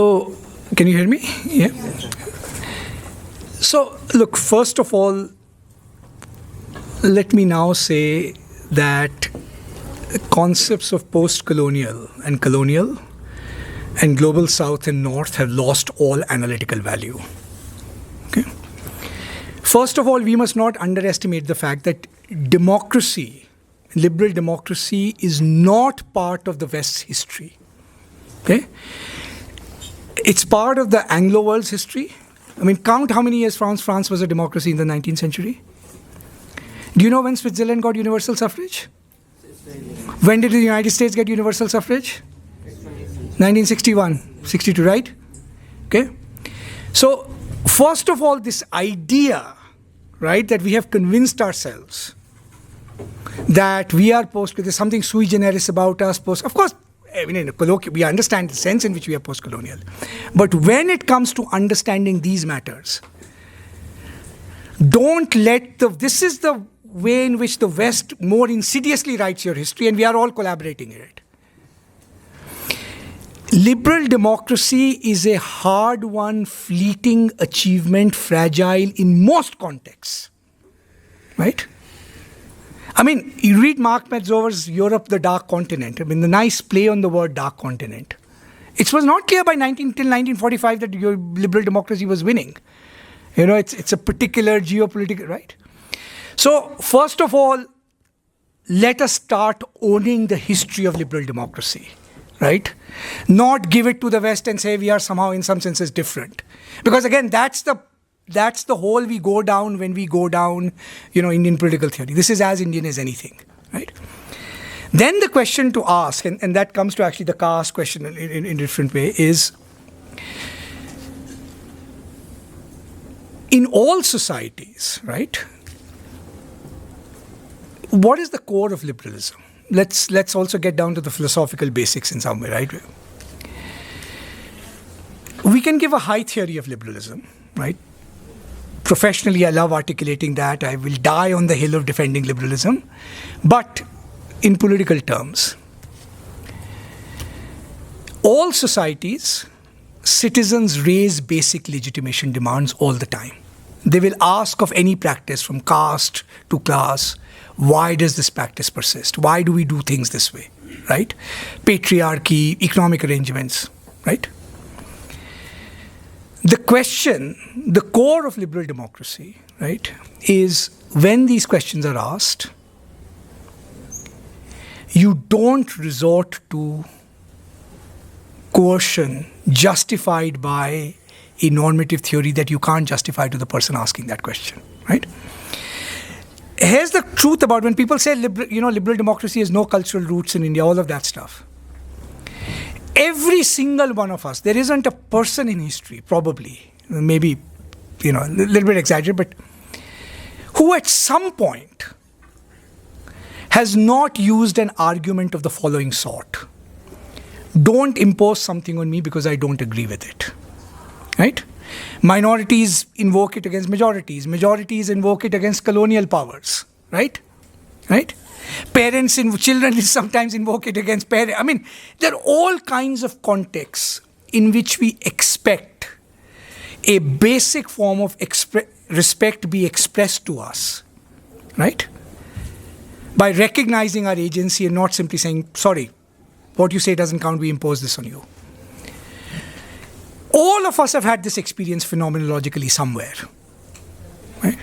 So, can you hear me? Yeah. So, look, first of all, let me now say that concepts of post-colonial and colonial and global south and north have lost all analytical value. Okay? First of all, we must not underestimate the fact that democracy, liberal democracy, is not part of the West's history. Okay? It's part of the Anglo world's history. I mean, count how many years France was a democracy in the 19th century. Do you know when Switzerland got universal suffrage? When did the United States get universal suffrage? 1961, 62, right? Okay. So, first of all, this idea, right, that we have convinced ourselves that we are there's something sui generis about us of course, I mean, in a colloquial, we understand the sense in which we are post-colonial. But when it comes to understanding these matters, this is the way in which the West more insidiously writes your history, and we are all collaborating in it. Liberal democracy is a hard-won, fleeting achievement, fragile in most contexts, right? I mean, you read Mark Metzower's Europe, the Dark Continent. I mean, the nice play on the word dark continent. It was not clear till 1945 that your liberal democracy was winning. You know, it's a particular geopolitical, right? So, first of all, let us start owning the history of liberal democracy, right? Not give it to the West and say we are somehow in some senses different. Because again, that's the hole we go down when we go down, Indian political theory. This is as Indian as anything, right? Then the question to ask, and that comes to actually the caste question in a different way, is in all societies, right? What is the core of liberalism? Let's also get down to the philosophical basics in some way, right? We can give a high theory of liberalism, right? Professionally, I love articulating that. I will die on the hill of defending liberalism. But in political terms, all societies, citizens raise basic legitimation demands all the time. They will ask of any practice from caste to class, why does this practice persist? Why do we do things this way, right? Patriarchy, economic arrangements, right? The question, the core of liberal democracy, right, is when these questions are asked, you don't resort to coercion justified by a normative theory that you can't justify to the person asking that question, right? Here's the truth about when people say liberal democracy has no cultural roots in India, all of that stuff. Every single one of us, there isn't a person in history, probably, maybe, a little bit exaggerated, but who at some point has not used an argument of the following sort. Don't impose something on me because I don't agree with it, right? Minorities invoke it against majorities. Majorities invoke it against colonial powers, right? Right? Parents and children sometimes invoke it against parents. I mean, there are all kinds of contexts in which we expect a basic form of respect be expressed to us, right? By recognizing our agency and not simply saying, sorry, what you say doesn't count, we impose this on you. All of us have had this experience phenomenologically somewhere, right?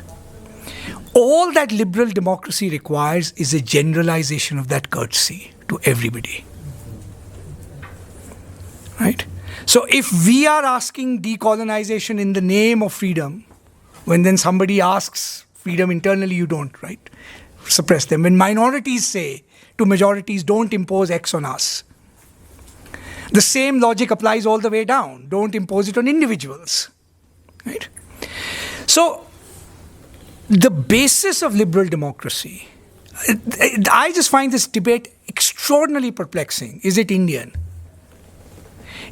All that liberal democracy requires is a generalization of that courtesy to everybody, right? So if we are asking decolonization in the name of freedom, when then somebody asks freedom internally, you don't, right? Suppress them. When minorities say to majorities, don't impose X on us, the same logic applies all the way down. Don't impose it on individuals, right? So, the basis of liberal democracy, I just find this debate extraordinarily perplexing. Is it Indian?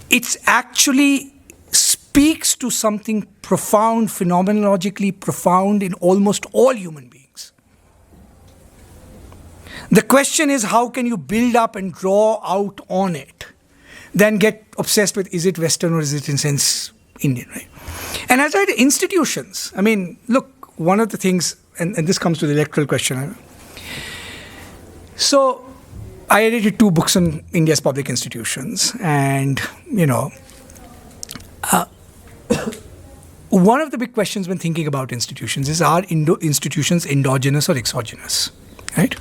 It actually speaks to something profound, phenomenologically profound in almost all human beings. The question is, how can you build up and draw out on it then get obsessed with is it Western or is it in sense Indian, right? And as I institutions, I mean, look, one of the things, and this comes to the electoral question. So I edited 2 books on India's public institutions, and, one of the big questions when thinking about institutions is, are institutions endogenous or exogenous, right?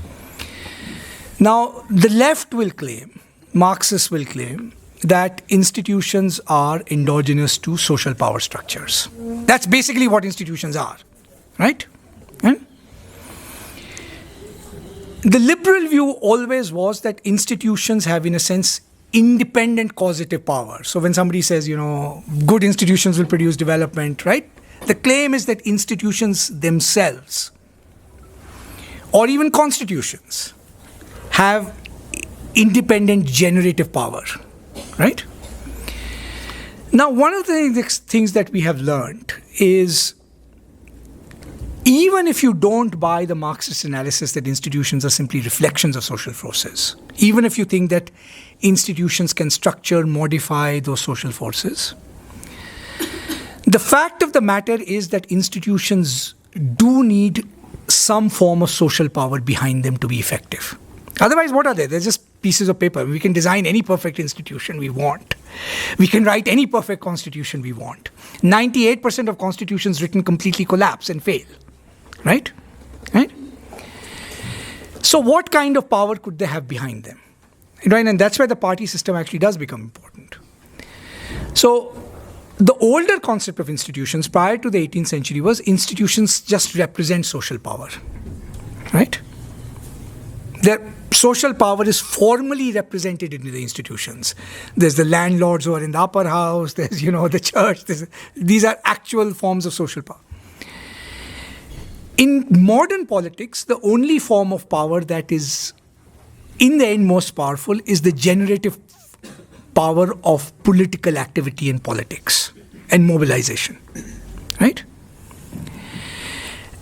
Now, the left will claim, Marxists will claim, that institutions are endogenous to social power structures. That's basically what institutions are, right? The liberal view always was that institutions have, in a sense, independent causative power. So when somebody says, good institutions will produce development, right? The claim is that institutions themselves, or even constitutions, have independent generative power, right? Now, one of the things that we have learned is, even if you don't buy the Marxist analysis that institutions are simply reflections of social forces, even if you think that institutions can structure, modify those social forces, the fact of the matter is that institutions do need some form of social power behind them to be effective. Otherwise, what are they? They're just pieces of paper. We can design any perfect institution we want. We can write any perfect constitution we want. 98% of constitutions written completely collapse and fail. Right? So what kind of power could they have behind them? Right? And that's where the party system actually does become important. So the older concept of institutions prior to the 18th century was institutions just represent social power. Right? Their social power is formally represented in the institutions. There's the landlords who are in the upper house, there's, the church. These are actual forms of social power. In modern politics, the only form of power that is, in the end, most powerful is the generative power of political activity in politics and mobilization, right?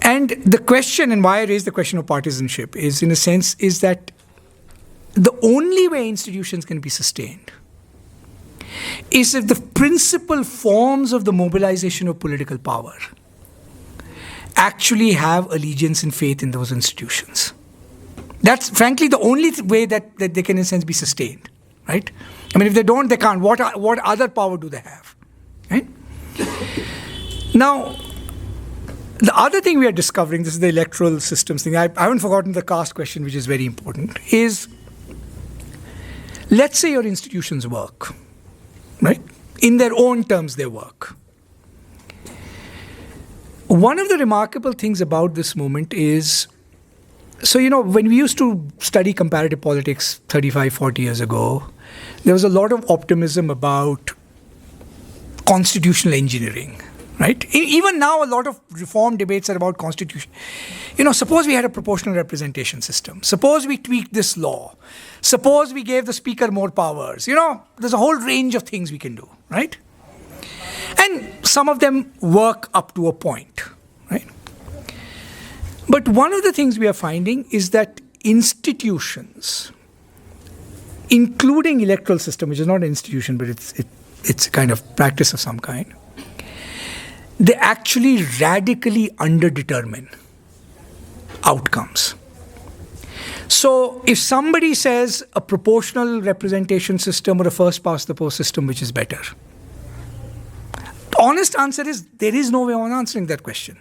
And the question, and why I raise the question of partisanship, is, in a sense, is that the only way institutions can be sustained is if the principal forms of the mobilization of political power actually have allegiance and faith in those institutions. That's frankly the only way that they can, in a sense, be sustained, right? I mean, if they don't, they can't. What other power do they have, right? Now, the other thing we are discovering, this is the electoral systems thing, I haven't forgotten the caste question, which is very important, is, let's say your institutions work, right? In their own terms, they work. One of the remarkable things about this movement is, so, when we used to study comparative politics 35, 40 years ago, there was a lot of optimism about constitutional engineering, right? Even now, a lot of reform debates are about constitution. Suppose we had a proportional representation system. Suppose we tweaked this law. Suppose we gave the speaker more powers. There's a whole range of things we can do, right? And some of them work up to a point, right? But one of the things we are finding is that institutions, including electoral system, which is not an institution, but it's a kind of practice of some kind, they actually radically underdetermine outcomes. So if somebody says a proportional representation system or a first past the post system, which is better, the honest answer is there is no way on answering that question.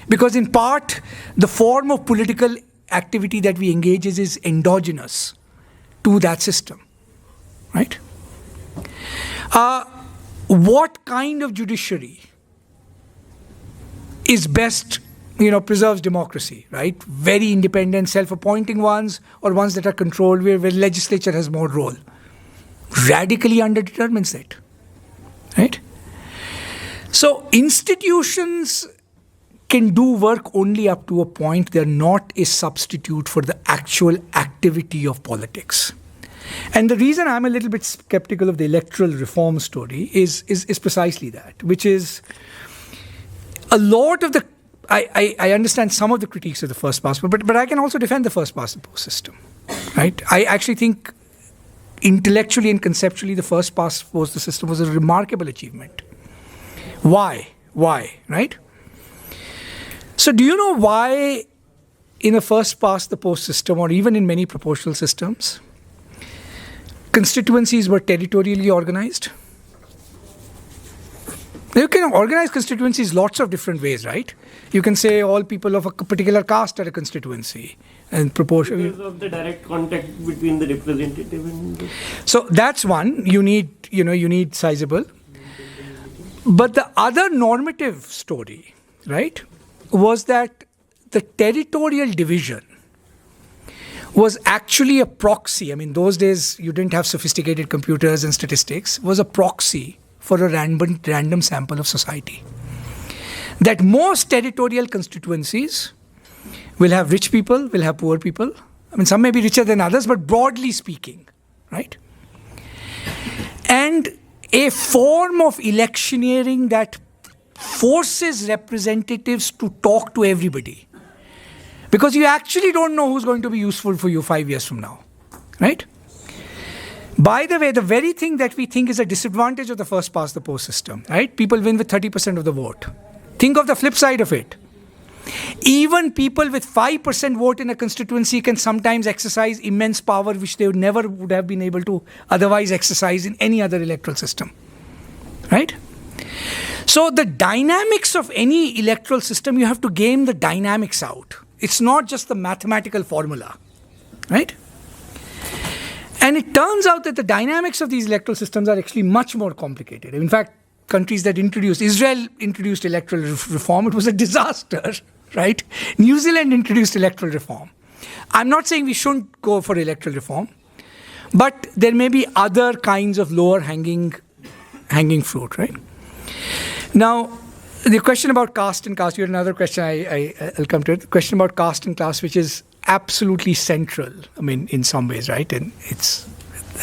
Because in part, the form of political activity that we engage in is endogenous to that system, right? What kind of judiciary is best, preserves democracy, right? Very independent, self-appointing ones, or ones that are controlled where legislature has more role. Radically underdetermines it, right? So institutions can do work only up to a point. They're not a substitute for the actual activity of politics. And the reason I'm a little bit skeptical of the electoral reform story is precisely that, which is a lot of the, I understand some of the critiques of the first past, but I can also defend the first past the post system, right? I actually think intellectually and conceptually, the first past the post system was a remarkable achievement. Why? Right? So do you know why in a first past the post system, or even in many proportional systems, constituencies were territorially organized? You can organize constituencies lots of different ways, right? You can say all people of a particular caste are a constituency, and proportion. Because of the direct contact between the representative and the... So that's one. You need sizable. But the other normative story, right, was that the territorial division was actually a proxy. I mean, those days you didn't have sophisticated computers and statistics. Was a proxy for a random sample of society. That most territorial constituencies will have rich people, will have poor people. I mean, some may be richer than others, but broadly speaking, right? And a form of electioneering that forces representatives to talk to everybody. Because you actually don't know who's going to be useful for you 5 years from now, right? By the way, the very thing that we think is a disadvantage of the first past the post system, right? People win with 30% of the vote. Think of the flip side of it. Even people with 5% vote in a constituency can sometimes exercise immense power which they never would have been able to otherwise exercise in any other electoral system, right? So the dynamics of any electoral system, you have to game the dynamics out. It's not just the mathematical formula, right? And it turns out that the dynamics of these electoral systems are actually much more complicated. In fact, countries that Israel introduced electoral reform, it was a disaster, right? New Zealand introduced electoral reform. I'm not saying we shouldn't go for electoral reform, but there may be other kinds of lower hanging fruit, right? Now, the question about caste and caste, you had another question, I'll come to it. The question about caste and class, which is absolutely central, I mean, in some ways, right? And it's,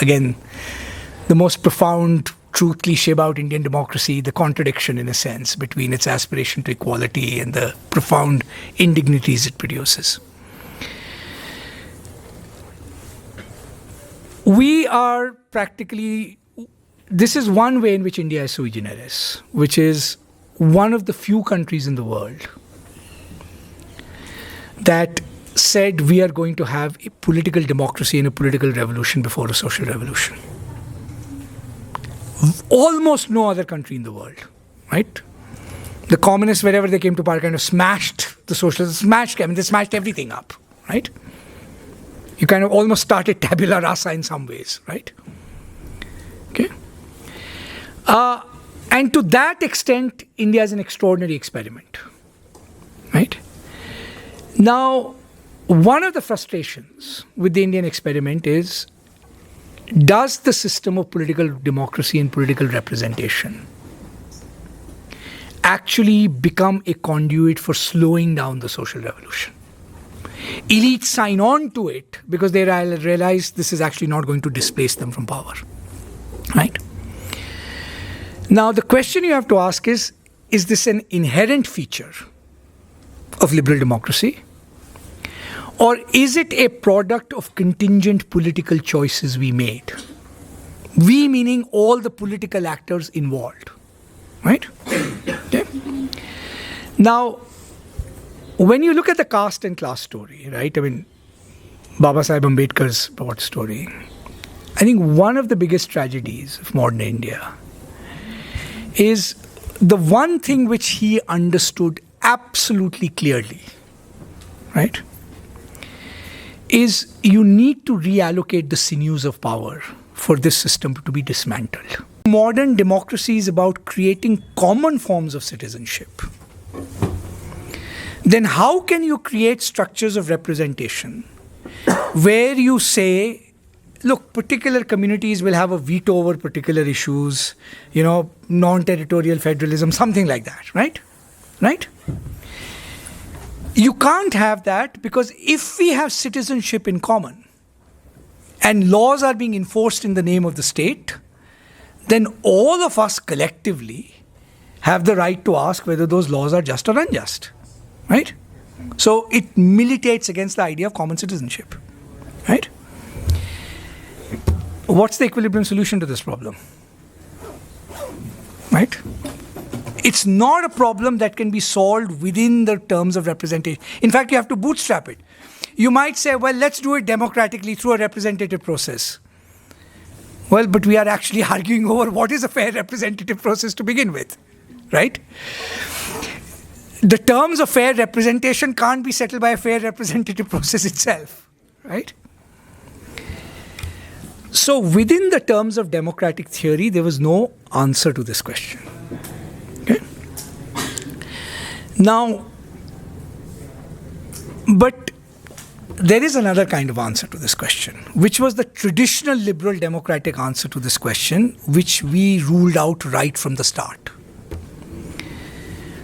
again, the most profound truth cliche about Indian democracy, the contradiction, in a sense, between its aspiration to equality and the profound indignities it produces. We are practically, this is one way in which India is sui generis, which is one of the few countries in the world that said we are going to have a political democracy and a political revolution before a social revolution. Almost no other country in the world, right? The communists, wherever they came to power, kind of smashed the socialists, they smashed everything up, right? You kind of almost started tabula rasa in some ways, right? Okay. And to that extent, India is an extraordinary experiment, right? Now, one of the frustrations with the Indian experiment is, does the system of political democracy and political representation actually become a conduit for slowing down the social revolution? Elites sign on to it because they realize this is actually not going to displace them from power, right? Now, the question you have to ask is this an inherent feature of liberal democracy? Or is it a product of contingent political choices we made? We meaning all the political actors involved, right? Okay. Now, when you look at the caste and class story, right? I mean, Baba Sahib Ambedkar's broad story, I think one of the biggest tragedies of modern India is the one thing which he understood absolutely clearly, right? Is you need to reallocate the sinews of power for this system to be dismantled. Modern democracy is about creating common forms of citizenship. Then how can you create structures of representation where you say, look, particular communities will have a veto over particular issues, non-territorial federalism, something like that, right? Right? You can't have that because if we have citizenship in common and laws are being enforced in the name of the state, then all of us collectively have the right to ask whether those laws are just or unjust, right? So it militates against the idea of common citizenship, right? what's the equilibrium solution to this problem? Right? It's not a problem that can be solved within the terms of representation. In fact, you have to bootstrap it. You might say, well, let's do it democratically through a representative process. Well, but we are actually arguing over what is a fair representative process to begin with, right? The terms of fair representation can't be settled by a fair representative process itself, right? So within the terms of democratic theory, there was no answer to this question. Okay? Now, but there is another kind of answer to this question, which was the traditional liberal democratic answer to this question, which we ruled out right from the start.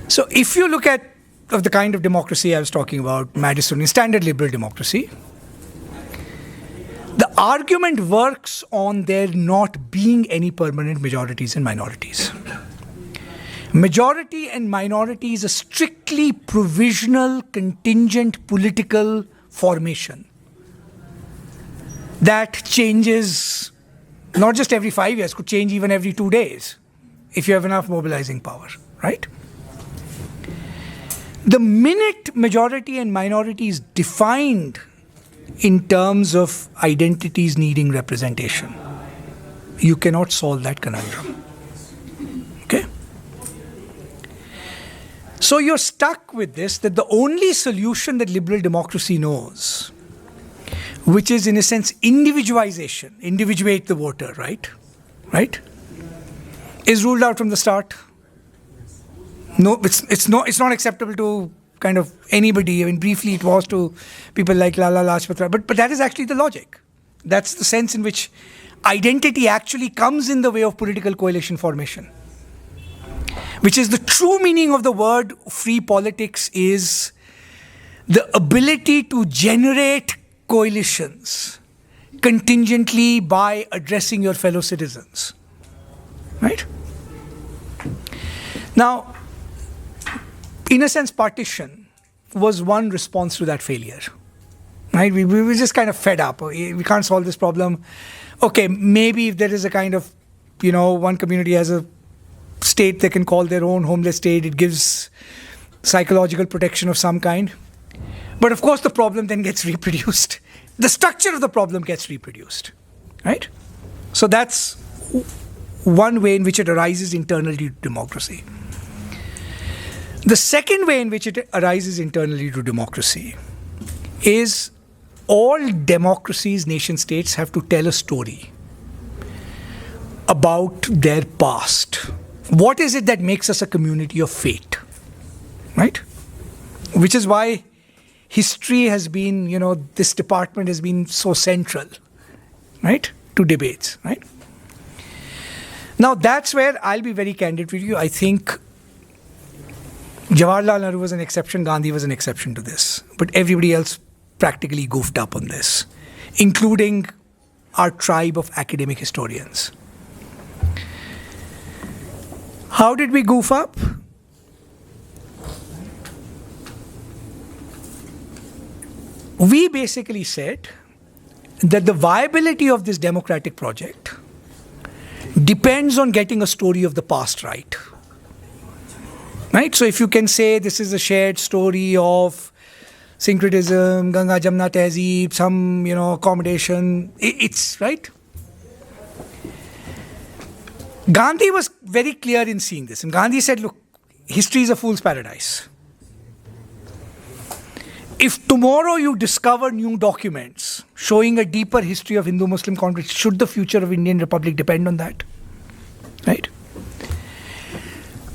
So if you look at the kind of democracy I was talking about, Madisonian standard liberal democracy, the argument works on there not being any permanent majorities and minorities. Majority and minority is a strictly provisional, contingent political formation that changes not just every 5 years, could change even every 2 days if you have enough mobilizing power, right? The minute majority and minority is defined in terms of identities needing representation, you cannot solve that conundrum. Okay? So you're stuck with this, that the only solution that liberal democracy knows, which is in a sense individualization, individuate the voter, right? Right? Is ruled out from the start. No, it's not acceptable to kind of anybody. I mean, briefly it was to people like Lala Lajpat Rai, but that is actually the logic. That's the sense in which identity actually comes in the way of political coalition formation, which is the true meaning of the word free politics, is the ability to generate coalitions contingently by addressing your fellow citizens, right? Now, in a sense, partition was one response to that failure, right? We were just kind of fed up. We can't solve this problem. Okay, maybe if there is a kind of, one community has a state they can call their own homeless state, it gives psychological protection of some kind. But of course, the problem then gets reproduced. The structure of the problem gets reproduced, right? So that's one way in which it arises internally to democracy. The second way in which it arises internally to democracy is all democracies, nation states have to tell a story about their past. What is it that makes us a community of fate, right? Which is why history has been, this department has been so central, right, to debates, right? Now that's where I'll be very candid with you. I think Jawaharlal Nehru was an exception, Gandhi was an exception to this. But everybody else practically goofed up on this, including our tribe of academic historians. How did we goof up? We basically said that the viability of this democratic project depends on getting a story of the past right. Right? So if you can say this is a shared story of syncretism, Ganga Jamna Tehzeeb, some, accommodation, it's right. Gandhi was very clear in seeing this. And Gandhi said, look, history is a fool's paradise. If tomorrow you discover new documents showing a deeper history of Hindu-Muslim conflict, should the future of Indian Republic depend on that? Right?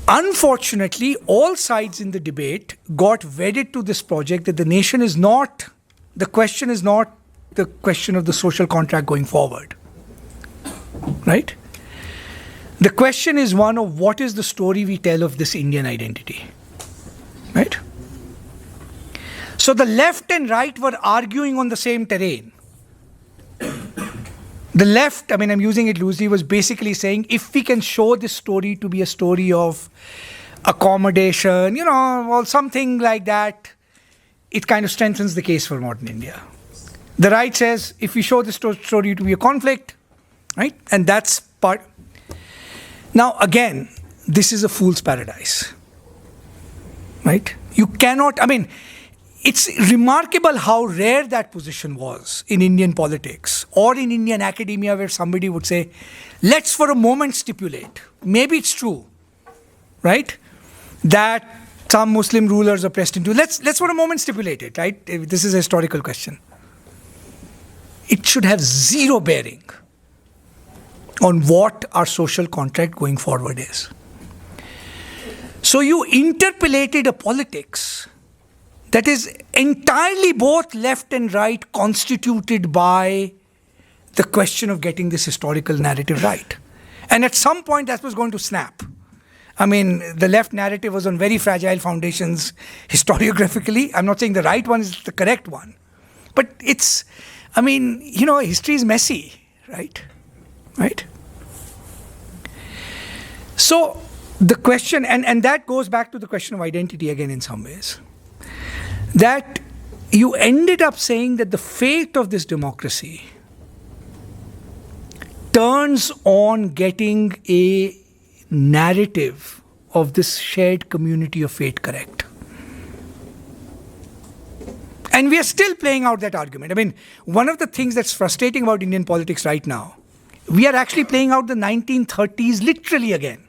Unfortunately, all sides in the debate got wedded to this project that the question is not the question of the social contract going forward, right? The question is one of what is the story we tell of this Indian identity, right? So the left and right were arguing on the same terrain. The left, I'm using it loosely, was basically saying if we can show this story to be a story of accommodation, or something like that, it kind of strengthens the case for modern India. The right says if we show this story to be a conflict, right? And that's part. Now, again, this is a fool's paradise, right? You cannot, I mean, it's remarkable how rare that position was in Indian politics or in Indian academia, where somebody would say, let's for a moment stipulate, maybe it's true, right, that some Muslim rulers are pressed into, let's for a moment stipulate it, right? This is a historical question. It should have zero bearing on what our social contract going forward is. So you interpolated a politics that is entirely both left and right constituted by the question of getting this historical narrative right. And at some point that was going to snap. I mean, the left narrative was on very fragile foundations historiographically. I'm not saying the right one is the correct one. But it's, I mean, you know, history is messy, right? Right? So the question, and that goes back to the question of identity again in some ways, that you ended up saying that the fate of this democracy turns on getting a narrative of this shared community of fate correct. And we are still playing out that argument. I mean, one of the things that's frustrating about Indian politics right now, we are actually playing out the 1930s literally again.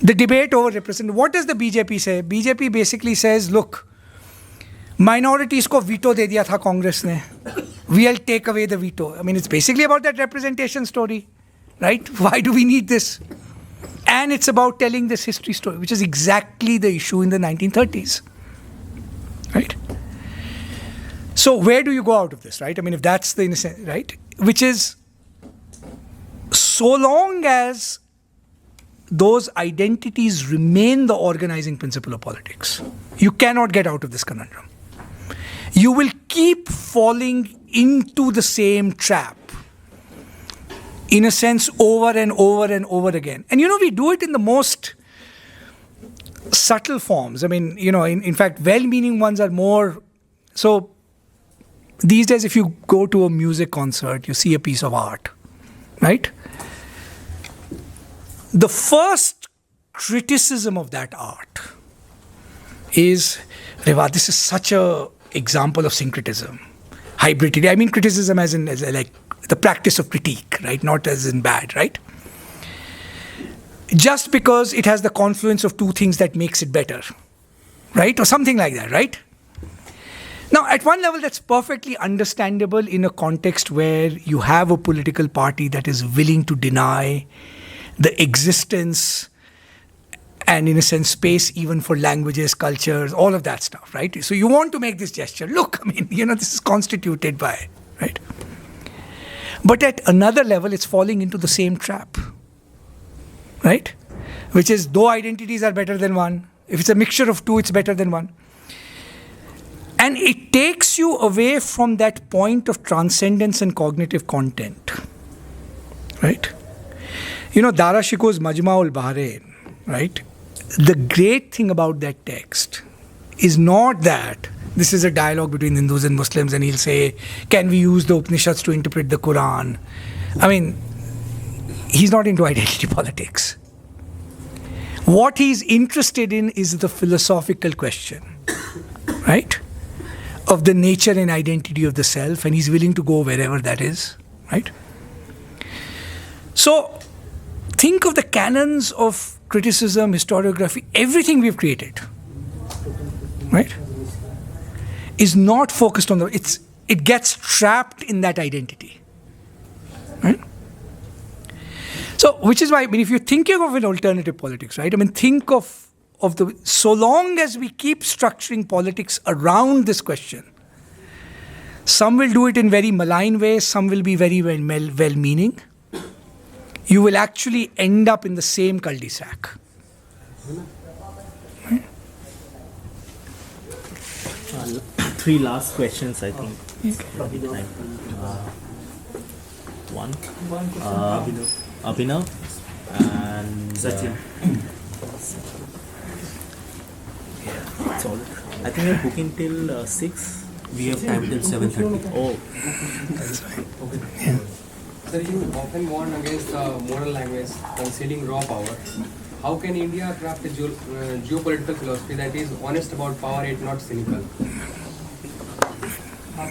The debate over representation. What does the BJP say? BJP basically says, look, minorities ko veto de diya tha Congress ne. We'll take away the veto. I mean, it's basically about that representation story, right? Why do we need this? And it's about telling this history story, which is exactly the issue in the 1930s, right? So where do you go out of this, right? I mean, if that's the innocent, right? Which is, so long as those identities remain the organizing principle of politics, you cannot get out of this conundrum. You will keep falling into the same trap, in a sense, over and over and over again. And you know, we do it in the most subtle forms. I mean, you know, in fact, well-meaning ones are more. So these days, if you go to a music concert, you see a piece of art, right? The first criticism of that art is, Reva, this is such a example of syncretism, hybridity. I mean criticism as in like the practice of critique, right? Not as in bad, right? Just because it has the confluence of two things that makes it better, right? Or something like that, right? Now, at one level, that's perfectly understandable in a context where you have a political party that is willing to deny the existence and, in a sense, space even for languages, cultures, all of that stuff, right? So you want to make this gesture. Look, I mean, you know, this is constituted by, right? But at another level, it's falling into the same trap, right? Which is, though identities are better than one, if it's a mixture of two, it's better than one. And it takes you away from that point of transcendence and cognitive content, right? You know, Dara Shiko's Majma'ul Bahrain, right? The great thing about that text is not that this is a dialogue between Hindus and Muslims and he'll say, can we use the Upanishads to interpret the Quran? I mean, he's not into identity politics. What he's interested in is the philosophical question, right? Of the nature and identity of the self, and he's willing to go wherever that is, right? So, think of the canons of criticism, historiography, everything we've created, right, is not focused on it gets trapped in that identity, right? So, which is why, I mean, if you're thinking of an alternative politics, right, I mean, think of so long as we keep structuring politics around this question, some will do it in very malign ways, some will be very well-meaning, you will actually end up in the same cul-de-sac. Right? Three last questions, I think. Okay. One. Abhinav and Sachin. That's all. I think we're booking till 6. We have time till 7:30. Oh, That's fine. Sir, you often warn against the moral language conceding raw power. How can India craft a geopolitical philosophy that is honest about power yet not cynical?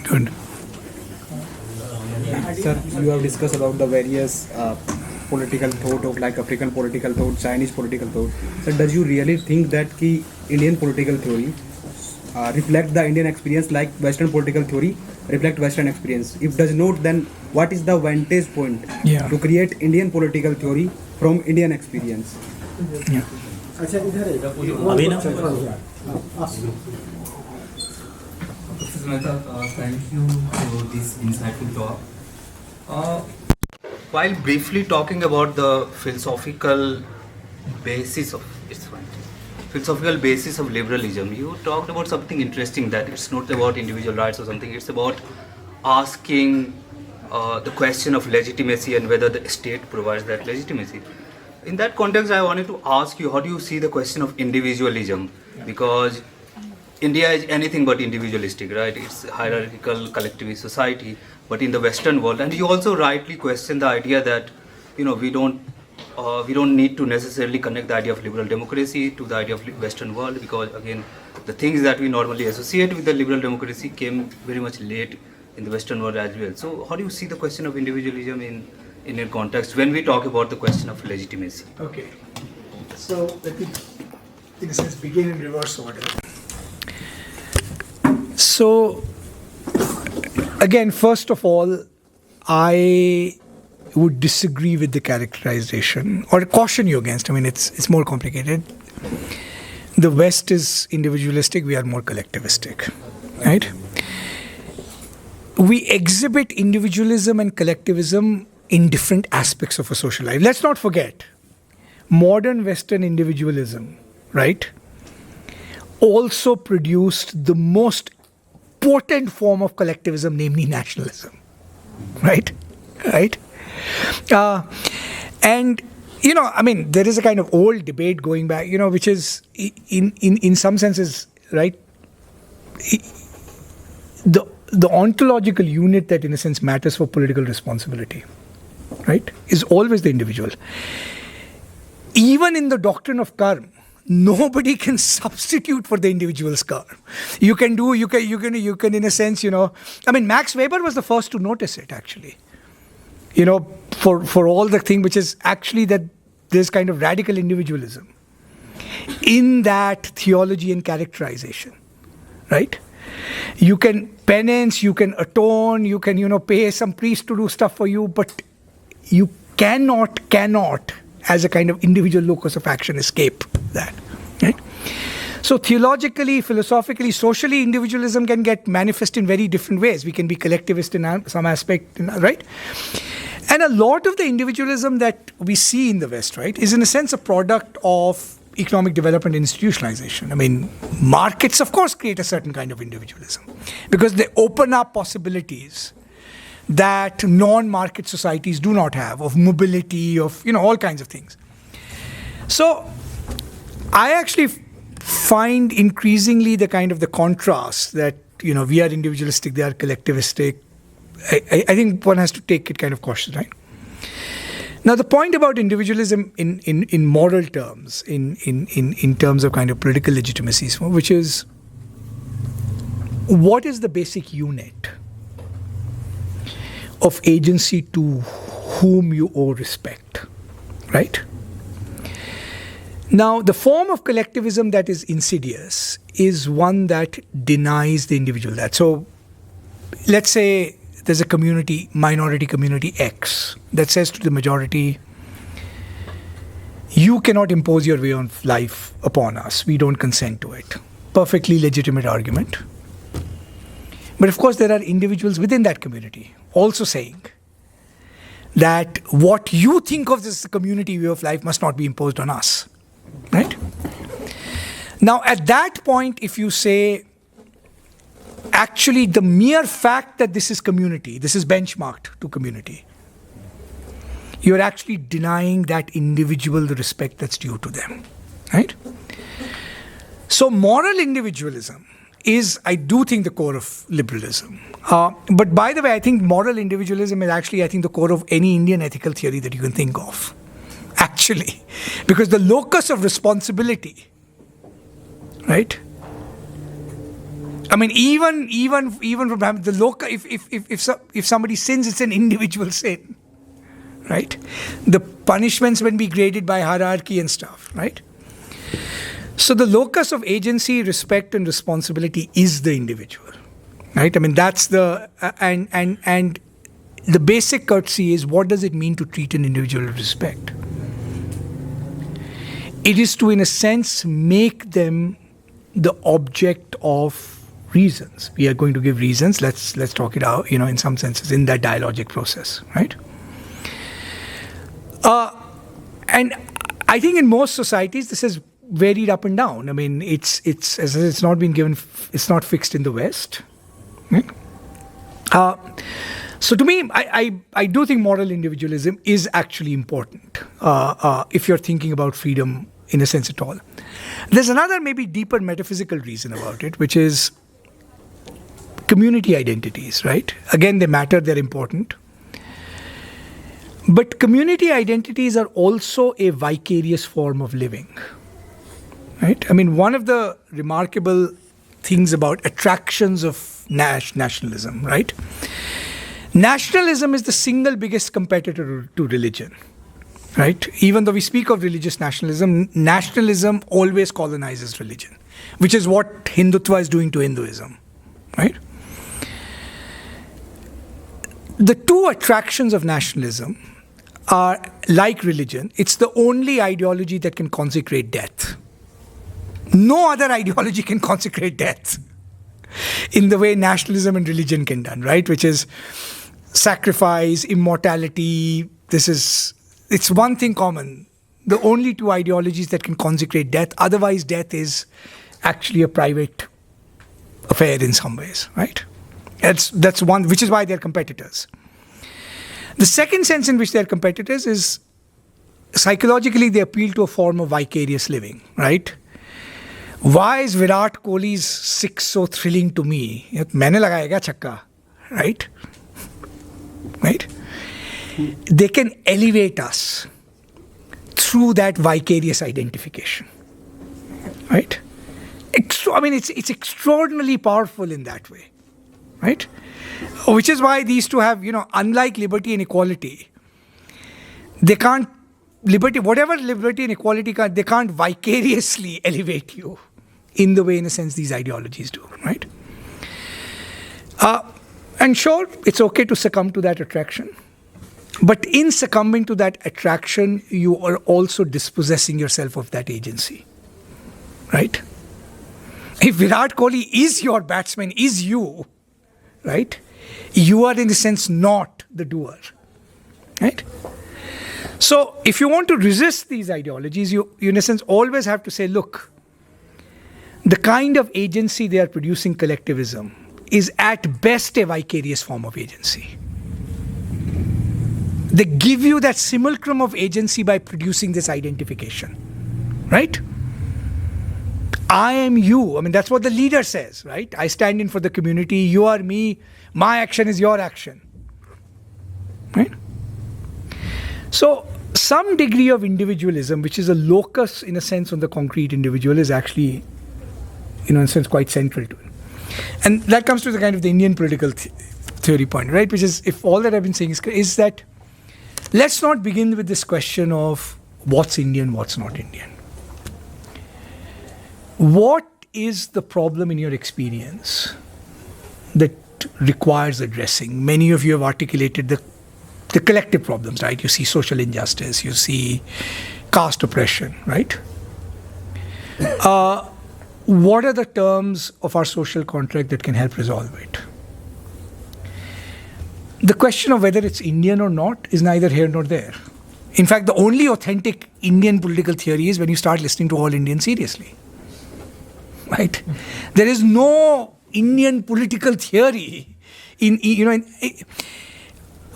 Good. Sir, you have discussed about the various political thought of like African political thought, Chinese political thought. So, does you really think that ki Indian political theory reflect the Indian experience like Western political theory reflect Western experience? If does not, then what is the vantage point to create Indian political theory from Indian experience? Yeah. Abhinav? Professor Mehta, thank you for this insightful talk. While briefly talking about the philosophical basis of liberalism, you talked about something interesting, that it's not about individual rights or something. It's about asking the question of legitimacy and whether the state provides that legitimacy. In that context, I wanted to ask you, how do you see the question of individualism? Because India is anything but individualistic, right? It's a hierarchical, collectivist society. But in the Western world, and you also rightly question the idea that, we don't need to necessarily connect the idea of liberal democracy to the idea of Western world, because again, the things that we normally associate with the liberal democracy came very much late in the Western world as well. So, how do you see the question of individualism in a context when we talk about the question of legitimacy? Okay. So let me, in a sense, begin in reverse order. So, again, first of all, I would disagree with the characterization or caution you against. I mean, it's more complicated. The West is individualistic, we are more collectivistic, right? We exhibit individualism and collectivism in different aspects of a social life. Let's not forget, modern Western individualism, right, also produced the most potent form of collectivism, namely nationalism, right? And I mean, there is a kind of old debate going back, which is in some senses, right? The ontological unit that, in a sense, matters for political responsibility, right, is always the individual. Even in the doctrine of karma, nobody can substitute for the individual's karma. You can, in a sense, I mean, Max Weber was the first to notice it, actually. For all the thing, which is actually that there's kind of radical individualism in that theology and characterization, right? You can penance, you can atone, you can, pay some priest to do stuff for you, but you cannot, as a kind of individual locus of action, escape that, right? So theologically, philosophically, socially, individualism can get manifest in very different ways. We can be collectivist in some aspect, right? And a lot of the individualism that we see in the West, right, is in a sense a product of economic development and institutionalization. I mean, markets, of course, create a certain kind of individualism because they open up possibilities that non-market societies do not have, of mobility, of, all kinds of things. So I actually find increasingly the kind of the contrast that, we are individualistic, they are collectivistic. I think one has to take it kind of cautious, right? Now, the point about individualism in moral terms, in terms of kind of political legitimacy, which is, what is the basic unit of agency to whom you owe respect, right? Now, the form of collectivism that is insidious is one that denies the individual that. So, let's say there's a minority community X, that says to the majority, you cannot impose your way of life upon us. We don't consent to it. Perfectly legitimate argument. But of course, there are individuals within that community also saying that what you think of this community way of life must not be imposed on us. Right? Now, at that point, if you say, actually, the mere fact that this is community, this is benchmarked to community, you're actually denying that individual the respect that's due to them. Right? So, moral individualism is, I do think, the core of liberalism. But by the way, I think moral individualism is actually, I think, the core of any Indian ethical theory that you can think of. Actually, because the locus of responsibility, right? I mean, even from the locus, if somebody sins, it's an individual sin, right? The punishments will be graded by hierarchy and stuff, right? So the locus of agency, respect, and responsibility is the individual, right? I mean, that's the and the basic courtesy is, what does it mean to treat an individual with respect? It is to, in a sense, make them the object of reasons. We are going to give reasons. Let's talk it out, in some senses, in that dialogic process, right? And I think in most societies, this is varied up and down. I mean, it's not been given. It's not fixed in the West. Right? So to me, I do think moral individualism is actually important if you're thinking about freedom in a sense at all. There's another maybe deeper metaphysical reason about it, which is community identities, right? Again, they matter, they're important. But community identities are also a vicarious form of living, right? I mean, one of the remarkable things about attractions of nationalism, right? Nationalism is the single biggest competitor to religion, right? Even though we speak of religious nationalism, nationalism always colonizes religion, which is what Hindutva is doing to Hinduism, right? The two attractions of nationalism are, like religion, it's the only ideology that can consecrate death. No other ideology can consecrate death in the way nationalism and religion can done, right? Which is sacrifice, immortality. It's one thing common. The only two ideologies that can consecrate death. Otherwise, death is actually a private affair in some ways, right? That's one, which is why they're competitors. The second sense in which they're competitors is psychologically they appeal to a form of vicarious living, right? Why is Virat Kohli's six so thrilling to me? मैंने लगाया क्या छक्का, right? Right? They can elevate us through that vicarious identification, right? I mean, it's extraordinarily powerful in that way, right? Which is why these two have, unlike liberty and equality, they can't, whatever liberty and equality they can't vicariously elevate you in the way, in a sense, these ideologies do, right? And sure, it's okay to succumb to that attraction. But in succumbing to that attraction, you are also dispossessing yourself of that agency, right? If Virat Kohli is your batsman, is you, right? You are, in a sense, not the doer, right? So if you want to resist these ideologies, you in a sense always have to say, look, the kind of agency they are producing, collectivism, is at best a vicarious form of agency. They give you that simulacrum of agency by producing this identification, right? I am you. I mean, that's what the leader says, right? I stand in for the community. You are me. My action is your action, right? So some degree of individualism, which is a locus, in a sense, on the concrete individual, is actually, in a sense, quite central to it. And that comes to the kind of the Indian political theory point, right? Which is, if all that I've been saying is that, let's not begin with this question of what's Indian, what's not Indian. What is the problem in your experience that requires addressing? Many of you have articulated the collective problems, right? You see social injustice, you see caste oppression, right? What are the terms of our social contract that can help resolve it? The question of whether it's Indian or not is neither here nor there. In fact, the only authentic Indian political theory is when you start listening to all Indians seriously, right? There is no Indian political theory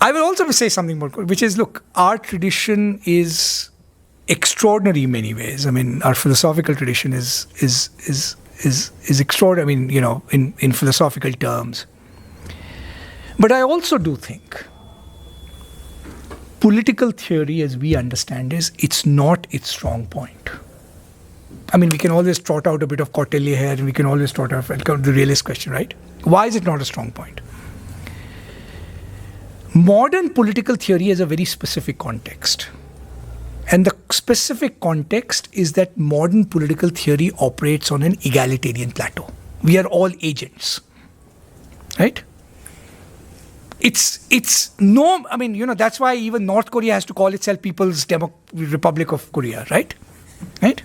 I will also say something more, which is, look, our tradition is extraordinary in many ways. I mean, our philosophical tradition is extraordinary. I mean, in philosophical terms. But I also do think political theory, as we understand, it's not its strong point. I mean, we can always trot out a bit of Kautilya here, and we can always trot out the realist question, right? Why is it not a strong point? Modern political theory has a very specific context. And the specific context is that modern political theory operates on an egalitarian plateau. We are all agents, right? That's why even North Korea has to call itself People's Republic of Korea, right? Right?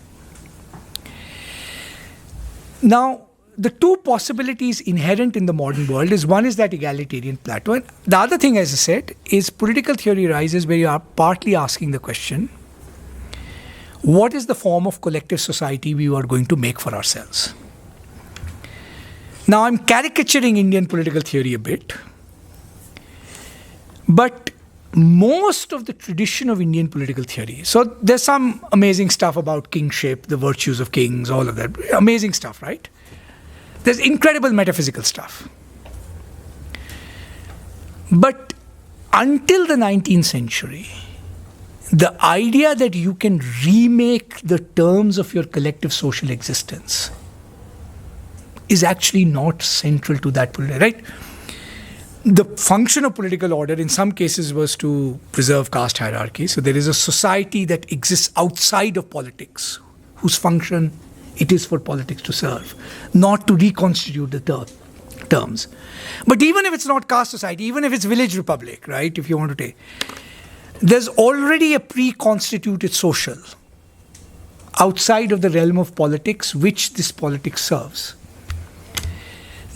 Now, the two possibilities inherent in the modern world is one is that egalitarian plateau. And the other thing, as I said, is political theory arises where you are partly asking the question, what is the form of collective society we are going to make for ourselves? Now, I'm caricaturing Indian political theory a bit, but most of the tradition of Indian political theory, so there's some amazing stuff about kingship, the virtues of kings, all of that, amazing stuff, right? There's incredible metaphysical stuff. But until the 19th century, the idea that you can remake the terms of your collective social existence is actually not central to that political, right? The function of political order in some cases was to preserve caste hierarchy. So there is a society that exists outside of politics, whose function it is for politics to serve, not to reconstitute the terms. But even if it's not caste society, even if it's village republic, right, if you want to take, there's already a pre-constituted social outside of the realm of politics, which this politics serves.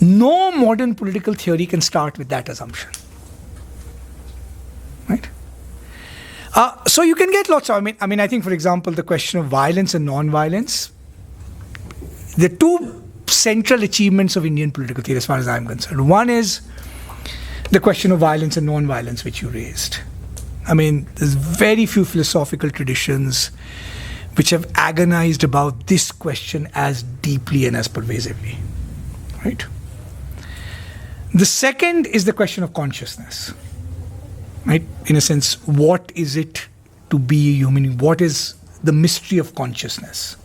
No modern political theory can start with that assumption, right? So you can get lots of, I think, for example, the question of violence and non-violence, the two central achievements of Indian political theory, as far as I'm concerned. One is the question of violence and non-violence, which you raised. There's very few philosophical traditions which have agonized about this question as deeply and as pervasively, right? The second is the question of consciousness, right? In a sense, what is it to be a human? What is the mystery of consciousness?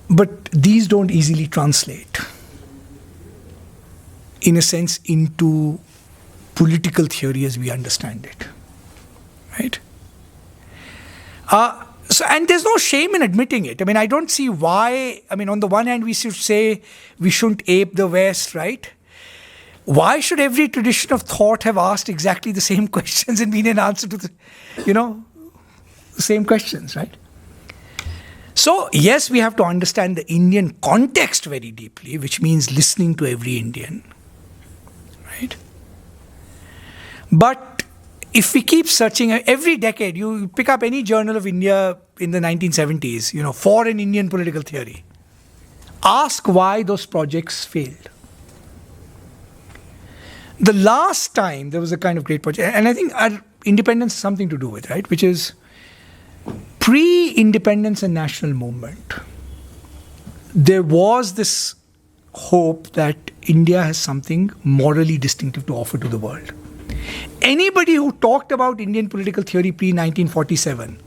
But these don't easily translate, in a sense, into political theory as we understand it, right? And there's no shame in admitting it. I don't see why. On the one hand, we should say we shouldn't ape the West, right? Why should every tradition of thought have asked exactly the same questions and been an answer to the same questions, right? So, yes, we have to understand the Indian context very deeply, which means listening to every Indian, right? But if we keep searching, every decade, you pick up any journal of India in the 1970s, for an Indian political theory. Ask why those projects failed. The last time there was a kind of great project, and I think our independence has something to do with, right, which is pre-independence and national movement, there was this hope that India has something morally distinctive to offer to the world. Anybody who talked about Indian political theory pre-1947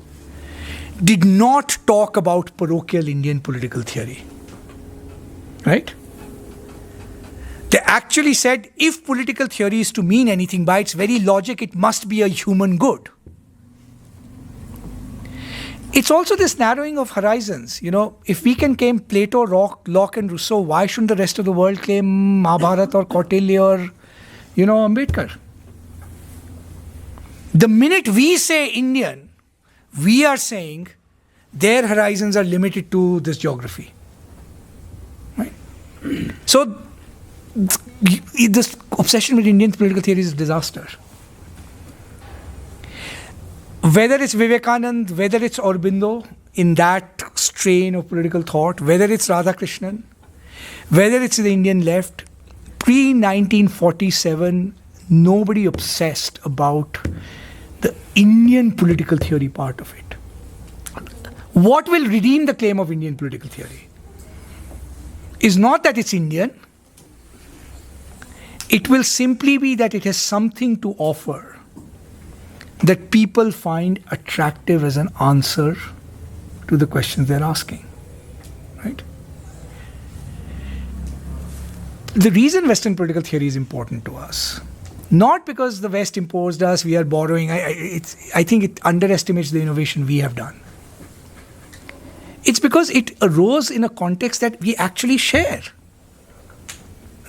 did not talk about parochial Indian political theory, right? They actually said, if political theory is to mean anything, by its very logic, it must be a human good. It's also this narrowing of horizons. If we can claim Plato, Locke and Rousseau, why shouldn't the rest of the world claim Mahabharata or Kautilya or, Ambedkar? The minute we say Indian, we are saying their horizons are limited to this geography, right? So, this obsession with Indian political theory is a disaster. Whether it's Vivekanand, whether it's Aurobindo in that strain of political thought, whether it's Radhakrishnan, whether it's the Indian left, pre-1947, nobody obsessed about the Indian political theory part of it. what will redeem the claim of Indian political theory is not that it's Indian. It will simply be that it has something to offer that people find attractive as an answer to the questions they're asking. Right? The reason Western political theory is important to us, not because the West imposed us, we are borrowing. I think it underestimates the innovation we have done. It's because it arose in a context that we actually share.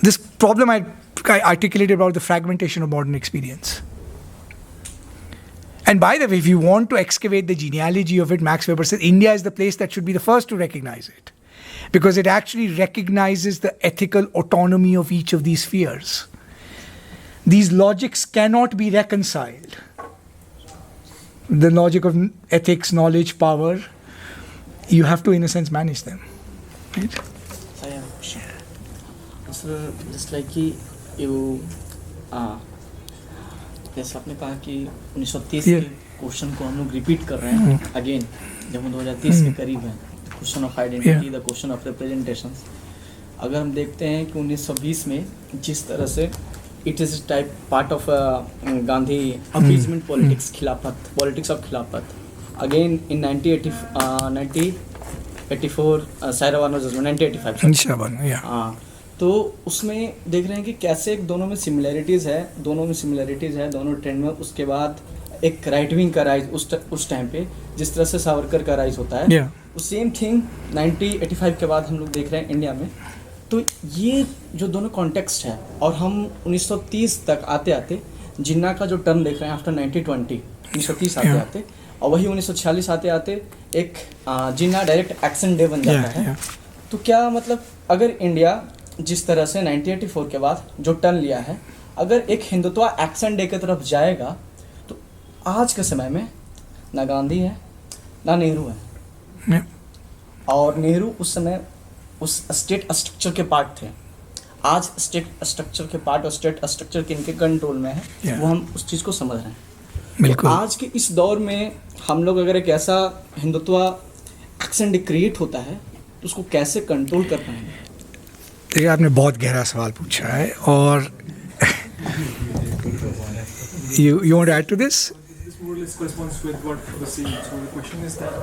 This problem I articulated about the fragmentation of modern experience. And by the way, if you want to excavate the genealogy of it, Max Weber says India is the place that should be the first to recognize it, because it actually recognizes the ethical autonomy of each of these spheres. These logics cannot be reconciled. The logic of ethics, knowledge, power, you have to, in a sense, manage them. Right? I have a question. So, just like you, जैसे आपने कहा कि 1930 के question को हम लोग repeat कर रहे हैं अगेन, जब हम 2030 के करीब हैं, question of identity, the question of representation. अगर हम देखते हैं कि 1920 में जिस तरह से it is type part of Gandhi appeasement politics, Khilafat, politics of Khilafat. Again in 1984 Shayara Bano judgement 1985. हाँ, तो उसमें देख रहे हैं कि कैसे दोनों में सिमिलैरिटीज़ है, दोनों ट्रेंड में. उसके बाद एक राइट विंग का राइज उस टाइम पे जिस तरह से सावरकर का राइज होता है, सेम थिंग 1985 के बाद हम लोग देख रहे हैं इंडिया में. तो ये जो दोनों कॉन्टेक्स्ट है, और हम 1930 तक आते आते जिन्ना का जो टर्म देख रहे हैं आफ्टर 1930 आते आते, और वही 1946 आते आते एक जिन्ना डायरेक्ट एक्शन डे बन जाता है. तो क्या मतलब अगर इंडिया जिस तरह से 1984 के बाद जो टर्न लिया है, अगर एक हिंदुत्व एक्शन डे की तरफ जाएगा, तो आज के समय में ना गांधी है ना नेहरू है. और नेहरू उस समय उस स्टेट स्ट्रक्चर के पार्ट थे. आज स्टेट स्ट्रक्चर के पार्ट और स्टेट स्ट्रक्चर के इनके कंट्रोल में है, वो हम उस चीज़ को समझ रहे हैं. तो आज के इस दौर में हम लोग अगर एक ऐसा हिंदुत्व एक्शन डे क्रिएट होता है, तो उसको कैसे कंट्रोल कर पाएंगे? देखिए, आपने बहुत गहरा सवाल पूछा है, और you want to add to this? This more or less corresponds with what I was saying. So the question is that,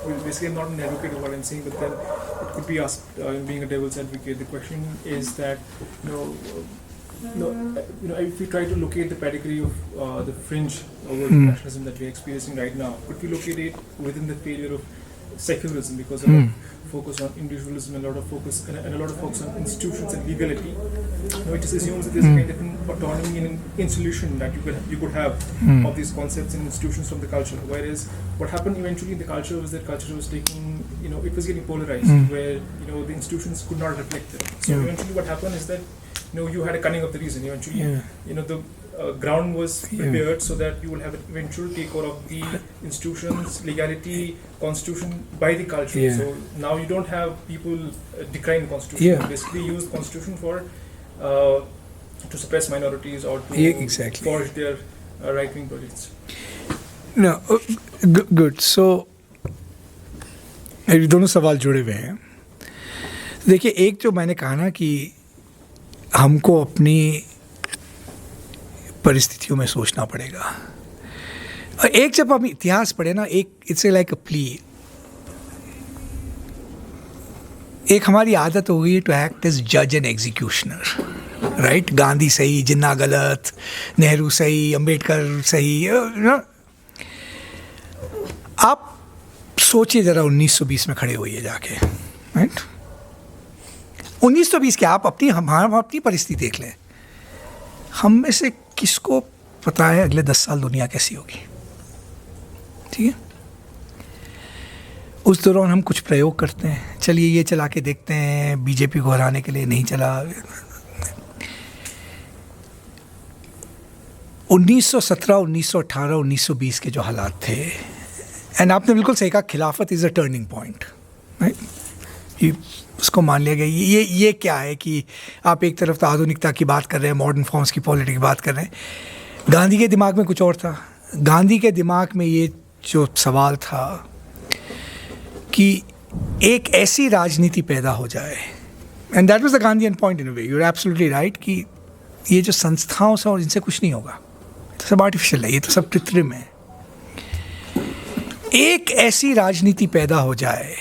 well, basically I'm not an advocate of what I'm saying, but then it could be asked, being a devil's advocate, the question is that, if we try to locate the pedigree of the fringe over nationalism that we're experiencing right now, could we locate it within the failure of secularism, because a lot of focus on individualism and a lot of focus on institutions and legality. It just assumes that there's a kind of autonomy and insolution that you could have of these concepts and institutions from the culture. Whereas what happened eventually in the culture was that culture was taking, it was getting polarized, where the institutions could not reflect it. So eventually what happened is that you had a cunning of the reason. Eventually, the ground was prepared so that you will have an eventual takeover of the institutions, legality, constitution by the culture. So now you don't have people decrying the constitution. Basically use the constitution for to suppress minorities or to forge their right-wing projects. No, good. So ये दोनों सवाल जुड़े हुए हैं. देखिए, एक जो मैंने कहा ना कि हमको अपनी परिस्थितियों में सोचना पड़ेगा, और एक जब हम इतिहास पढ़े ना, एक इट्स लाइक अ प्ली. एक हमारी आदत हो गई टू एक्ट एज जज एंड एग्जीक्यूशनर, राइट? गांधी सही, जिन्ना गलत, नेहरू सही, अंबेडकर सही. आप सोचिए ज़रा 1920 में खड़े होइए जाके, राइट? 1920 के आप हम अपनी परिस्थिति देख लें. हम में से किसको पता है अगले 10 साल दुनिया कैसी होगी? ठीक है, उस दौरान हम कुछ प्रयोग करते हैं, चलिए ये चला के देखते हैं, बीजेपी को हराने के लिए नहीं चला. 1917, 1918, 1920 के जो हालात थे, एंड आपने बिल्कुल सही कहा, खिलाफत is a turning point, right? उसको मान लिया गया. ये क्या है कि आप एक तरफ तो आधुनिकता की बात कर रहे हैं, मॉडर्न फॉर्म्स की पॉलिटिक्स की बात कर रहे हैं. गांधी के दिमाग में कुछ और था. गांधी के दिमाग में ये जो सवाल था कि एक ऐसी राजनीति पैदा हो जाए, and that was the Gandhian point in a way, you are absolutely right, कि ये जो संस्थाओं से और इनसे कुछ नहीं होगा, तो सब आर्टिफिशियल है, ये तो सब कृत्रिम है। एक ऐसी राजनीति पैदा हो जाए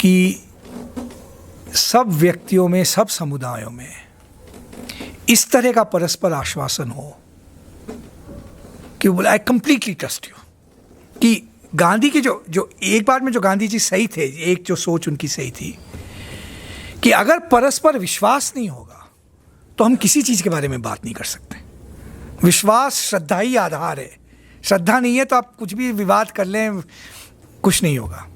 कि सब व्यक्तियों में, सब समुदायों में इस तरह का परस्पर आश्वासन हो कि बोला आई कंप्लीटली ट्रस्ट यू, कि गांधी की जो एक बार में जो गांधी जी सही थे, एक जो सोच उनकी सही थी कि अगर परस्पर विश्वास नहीं होगा तो हम किसी चीज़ के बारे में बात नहीं कर सकते। विश्वास श्रद्धा ही आधार है, श्रद्धा नहीं है तो आप कुछ भी विवाद कर लें, कुछ नहीं होगा।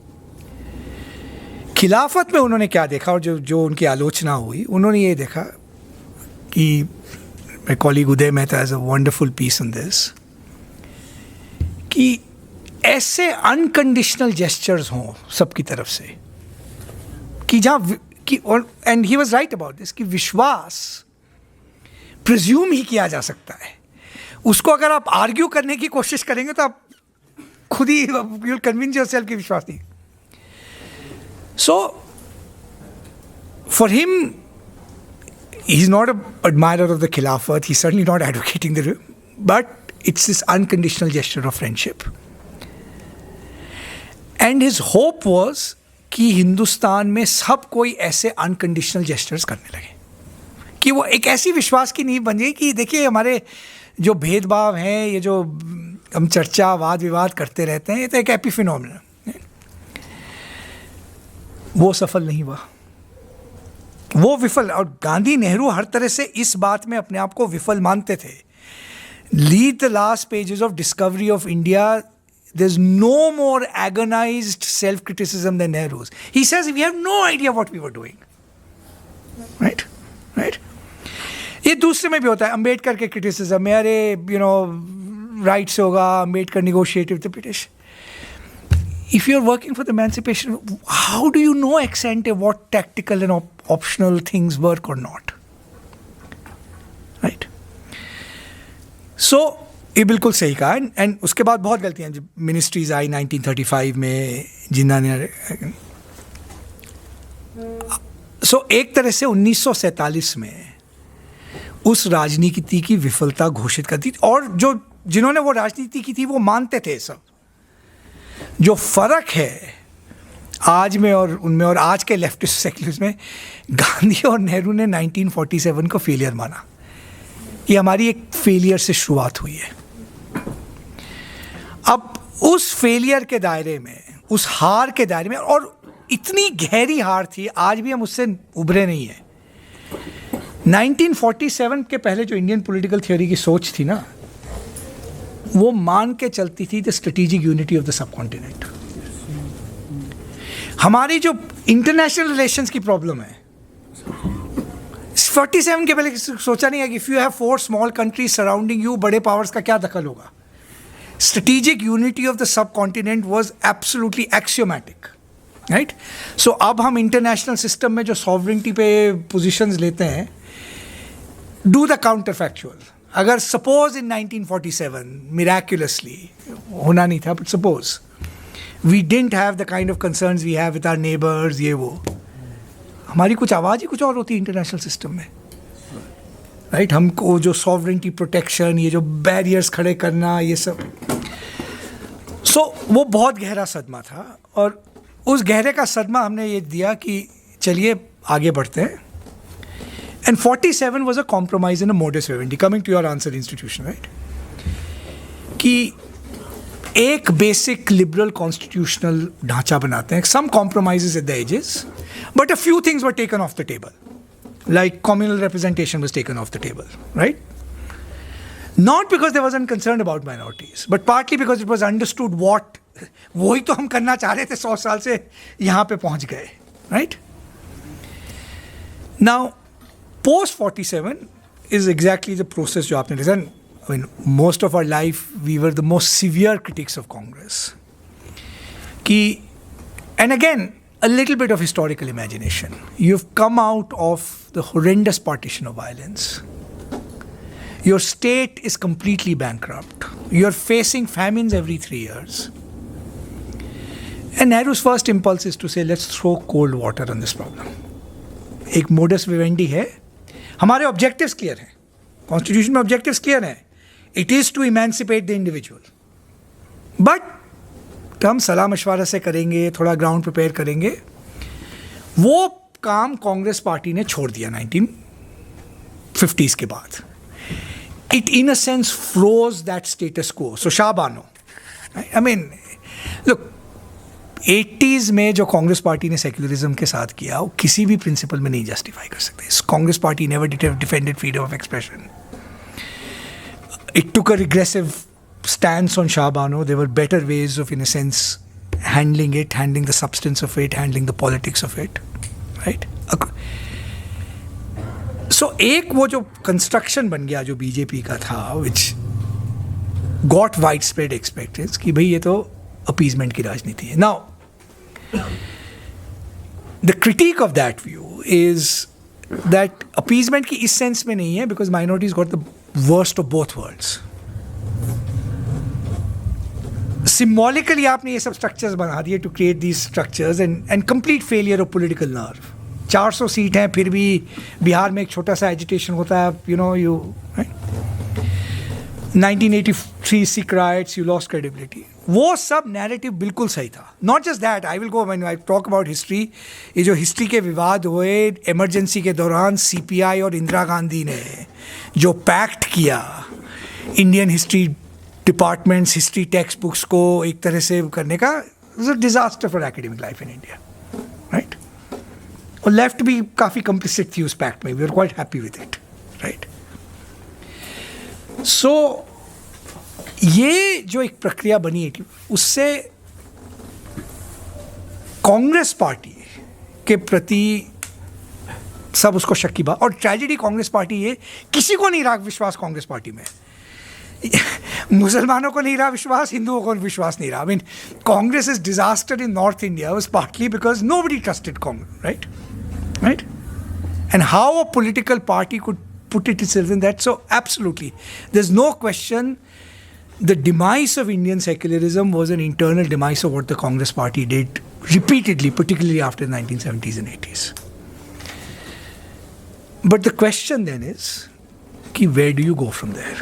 खिलाफत में उन्होंने क्या देखा, और जो उनकी आलोचना हुई, उन्होंने ये देखा कि my colleague Uday Mehta has a wonderful piece on this, कि ऐसे अनकंडीशनल जेस्चर्स हों सबकी तरफ से कि जहाँ कि, and he was right about this, कि विश्वास प्रिज्यूम ही किया जा सकता है, उसको अगर आप आर्ग्यू करने की कोशिश करेंगे तो आप खुद ही यू विल कन्विंस योरसेल्फ कि विश्वास नहीं। So for him, he is not an admirer of the Khilafat, he's certainly not advocating the, but it's this unconditional gesture of friendship. And his hope was कि हिंदुस्तान में सब कोई ऐसे unconditional gestures करने लगे, कि वो एक ऐसी विश्वास की नींव बन गई कि देखिए हमारे जो भेदभाव हैं, ये जो हम चर्चा वाद विवाद करते रहते हैं, ये तो एक हैप्पी फिनोमेना। वो सफल नहीं हुआ, वो विफल, और गांधी नेहरू हर तरह से इस बात में अपने आप को विफल मानते थे। Lead the last pages of discovery of India, there's no more agonized self-criticism than Nehru's. He says we have no idea what we were doing. Right? ये दूसरे में भी होता है, अंबेडकर के क्रिटिसिज्म में, अरे राइट्स होगा, Ambedkar negotiated the British. If you're working for the emancipation, how do you know ex ante what tactical and optional things work or not? Right? So ये बिल्कुल सही कहा, एंड उसके बाद बहुत गलतियाँ, जब मिनिस्ट्रीज आई 1935 में, जिन्ना ने एक तरह से 1947 में उस राजनीति की विफलता घोषित कर दी, और जिन्होंने वो राजनीति की थी वो मानते थे सब। जो फर्क है आज में और उनमें और आज के लेफ्टिस्ट सेक्युलरिज्म में, गांधी और नेहरू ने 1947 को फेलियर माना, ये हमारी एक फेलियर से शुरुआत हुई है। अब उस फेलियर के दायरे में, उस हार के दायरे में, और इतनी गहरी हार थी, आज भी हम उससे उभरे नहीं हैं। 1947 के पहले जो इंडियन पॉलिटिकल थ्योरी की सोच थी ना, वो मान के चलती थी the strategic unity of the सब कॉन्टिनेंट। हमारी जो इंटरनेशनल रिलेशंस की प्रॉब्लम है, 47 के पहले सोचा नहीं है कि if you have 4 small countries surrounding you, बड़े पावर्स का क्या दखल होगा। Strategic unity of the subcontinent was absolutely axiomatic, right. So अब हम इंटरनेशनल सिस्टम में जो सॉवरेनिटी पे पोजीशंस लेते हैं, डू द काउंटर फैक्चुअल। अगर सपोज इन 1947 मिराक्युलसली, होना नहीं था, but suppose we didn't have the kind of concerns we have with our neighbours, ये वो, हमारी कुछ आवाज़ ही कुछ और होती है इंटरनेशनल सिस्टम में, राइट। हमको जो सॉवरेनिटी प्रोटेक्शन, ये जो बैरियर्स खड़े करना, ये सब, वो बहुत गहरा सदमा था। और उस गहरे का सदमा हमने ये दिया कि चलिए आगे बढ़ते हैं। And 47 was a compromise in a modus vivendi, coming to your answer institution, right, कि एक बेसिक लिबरल कॉन्स्टिट्यूशनल ढांचा बनाते हैं, some compromises at the edges, but a few things were taken off the table, like communal representation was taken off the table, right? Not because they wasn't concerned about minorities, but partly because it was understood what, वही तो हम करना चाह रहे थे 100 साल से यहाँ पे पहुँच गए, right? Now, post 47 is exactly the process जो आपने लिखा। I mean, most of our life we were the most severe critics of Congress. And again, a little bit of historical imagination. You've come out of the horrendous partition of violence. Your state is completely bankrupt. You're facing famines every 3 years. And Nehru's first impulse is to say, let's throw cold water on this problem. एक modus vivendi है. हमारे objectives clear हैं. Constitution में objectives clear हैं. It is to emancipate the individual. But हम सलाह मशवरा से करेंगे, थोड़ा ग्राउंड प्रिपेयर करेंगे. वो काम कांग्रेस पार्टी ने छोड़ दिया 1950s के बाद. It in a sense froze that status quo. So Shah Bano. I mean, look, 80s में जो कांग्रेस पार्टी ने सेक्युलरिज्म के साथ किया वो किसी भी प्रिंसिपल में नहीं जस्टिफाई कर सकते. Congress party never defended freedom of expression. It took a regressive stance on Shah Bano. There were better ways of, in a sense, handling it, handling the substance of it, handling the politics of it, right? So एक वो जो construction बन गया जो BJP का था, which got widespread acceptance कि भाई ये तो appeasement की राजनीति है. Now, the critique of that view is that appeasement की इस sense में नहीं है because minorities got the worst of both worlds. Symbolically आपने ये सब structures बना दिए to create these structures and complete failure of political nerve. 400 seat हैं फिर भी बिहार में एक छोटा सा agitation होता है, right? 1983 Sikh riots, you lost credibility. वो सब narrative बिल्कुल सही था. Not just that, I will go when I talk about history. ये जो history के विवाद हुए emergency के दौरान CPI और इंदिरा गांधी ने जो pact किया Indian history departments, history textbooks को एक तरह से करने का, it was a disaster for academic life in India, right? और left भी काफ़ी complicit थी उस pact में. We were quite happy with it, right? So ये जो एक प्रक्रिया बनी है उससे कांग्रेस पार्टी के प्रति सब उसको शक्की बात. और ट्रेजेडी कांग्रेस पार्टी ये किसी को नहीं रहा विश्वास कांग्रेस पार्टी में. मुसलमानों को नहीं रहा विश्वास, हिंदुओं को विश्वास नहीं रहा. I mean, Congress is disaster in North India was partly because nobody trusted Congress, right? And how a political party could put itself in that. So absolutely, there's no question. The demise of Indian secularism was an internal demise of what the Congress party did repeatedly, particularly after the 1970s and 80s. But the question then is, where do you go from there?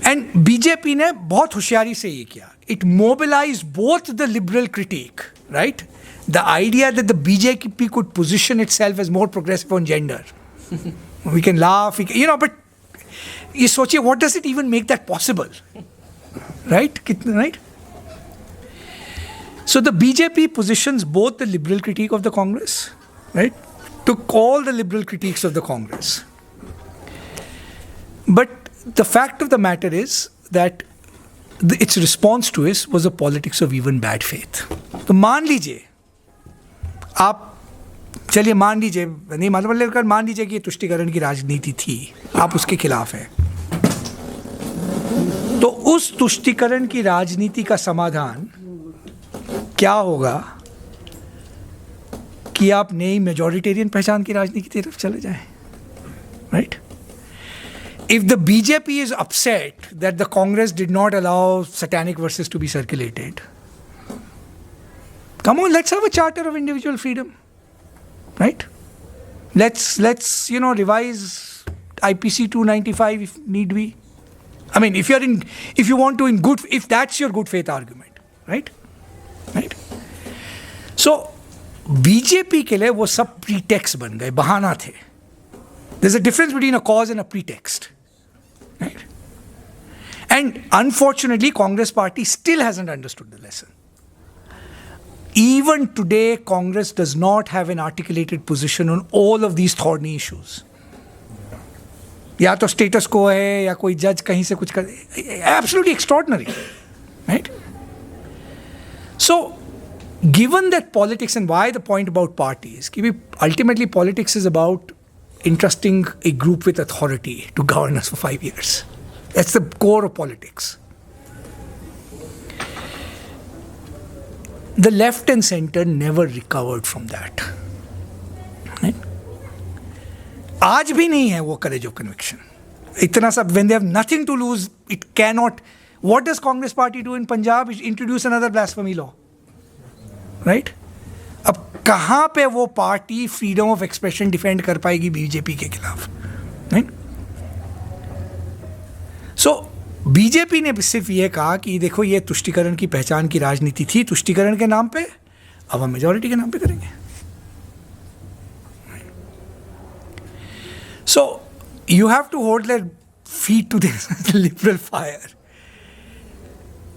And BJP ने बहुत होशियारी से ये किया. It mobilized both the liberal critique, right? The idea that the BJP could position itself as more progressive on gender. We can laugh, but you सोचिए, what does it even make that possible? Right? Right? So the BJP positions both the liberal critique of the Congress, right? Took all the liberal critiques of the Congress. But the fact of the matter is that its response to it was a politics of even bad faith. तो मान लीजिए आप, चलिए मान लीजिए, नहीं मतलब लेकर मान लीजिए कि तुष्टीकरण की राजनीति थी, आप उसके खिलाफ हैं, तो उस तुष्टीकरण की राजनीति का समाधान क्या होगा कि आप नई मेजॉरिटेरियन पहचान की राजनीति की तरफ चले जाएं, right? If the BJP is upset that the Congress did not allow satanic verses to be circulated, come on, let's have a charter of individual freedom, right? Let's revise IPC 295 if need be. I mean, if you want to if that's your good faith argument, right? So BJP के लिए वो सब pretext बन गए, बहाना थे. There's a difference between a cause and a pretext, right? And unfortunately, Congress party still hasn't understood the lesson. Even today, Congress does not have an articulated position on all of these thorny issues. या तो status quo है या कोई judge कहीं से कुछ कर, absolutely extraordinary, right? So, given that politics, and why the point about parties, ultimately politics is about entrusting a group with authority to govern us for 5 years. That's the core of politics. The left and center never recovered from that. Right? आज भी नहीं है वो courage of conviction. इतना सब, when they have nothing to lose, it cannot. What does Congress party do in Punjab? It introduce another blasphemy law. Right? अब कहाँ पे वो party freedom of expression defend कर पाएगी बीजेपी के खिलाफ, राइट? सो बीजेपी ने सिर्फ ये कहा कि देखो ये तुष्टीकरण की पहचान की राजनीति थी तुष्टीकरण के नाम पे, अब हम मेजॉरिटी के नाम पे करेंगे. So you have to hold their feet to this liberal fire,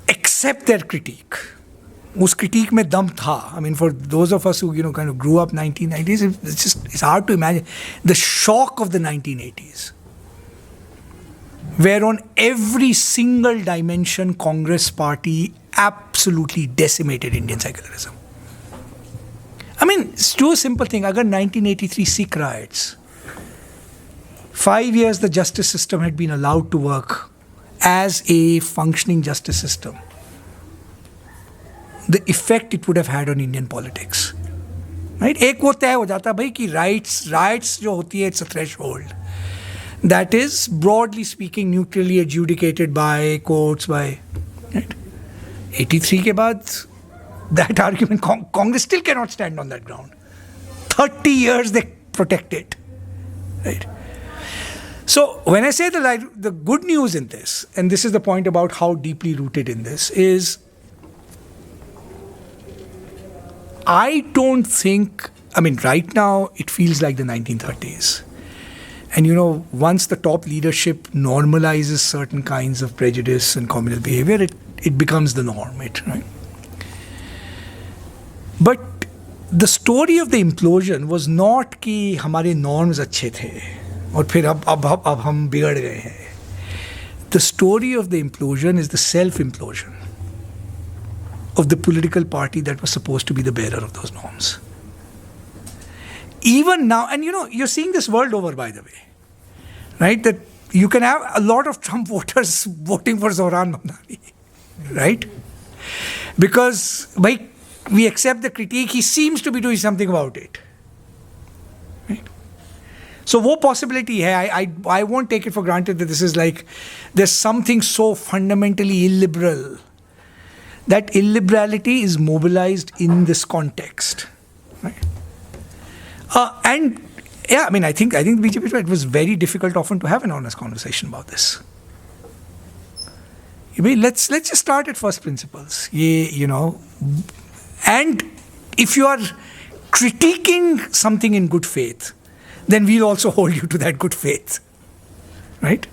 accept their critique. उस क्रिटिक में दम था. I mean for those of us who kind of grew up 1990s, it's hard to imagine the shock of the 1980s, where on every single dimension Congress party absolutely decimated Indian secularism. I mean, it's too a simple thing. Agar 1983 Sikh riots, 5 years the justice system had been allowed to work as a functioning justice system, the effect it would have had on Indian politics, right? एक वो तय हो जाता भाई कि rights जो होती है, it's a threshold that is broadly speaking neutrally adjudicated by courts, by, right? 83 के बाद that argument, Congress still cannot stand on that ground. 30 years they protect it, right? So when I say the good news in this, and this is the point about how deeply rooted in this, is I don't think, I mean, right now it feels like the 1930s. And once the top leadership normalizes certain kinds of prejudice and communal behavior, it becomes the norm, right? But the story of the implosion was not कि हमारे norms अच्छे थे और फिर अब हम बिगड़ गए हैं. The story of the implosion is the self-implosion of the political party that was supposed to be the bearer of those norms. Even now, and you're seeing this world over, by the way, right? That you can have a lot of Trump voters voting for Zohran Mamdani, right? Because we accept the critique, he seems to be doing something about it, right? So wo possibility hai. I won't take it for granted that this is like, there's something so fundamentally illiberal. That illiberality is mobilized in this context, right? And yeah, I mean, I think the BJP, it was very difficult often to have an honest conversation about this. Let's just start at first principles. And if you are critiquing something in good faith, then we'll also hold you to that good faith, right?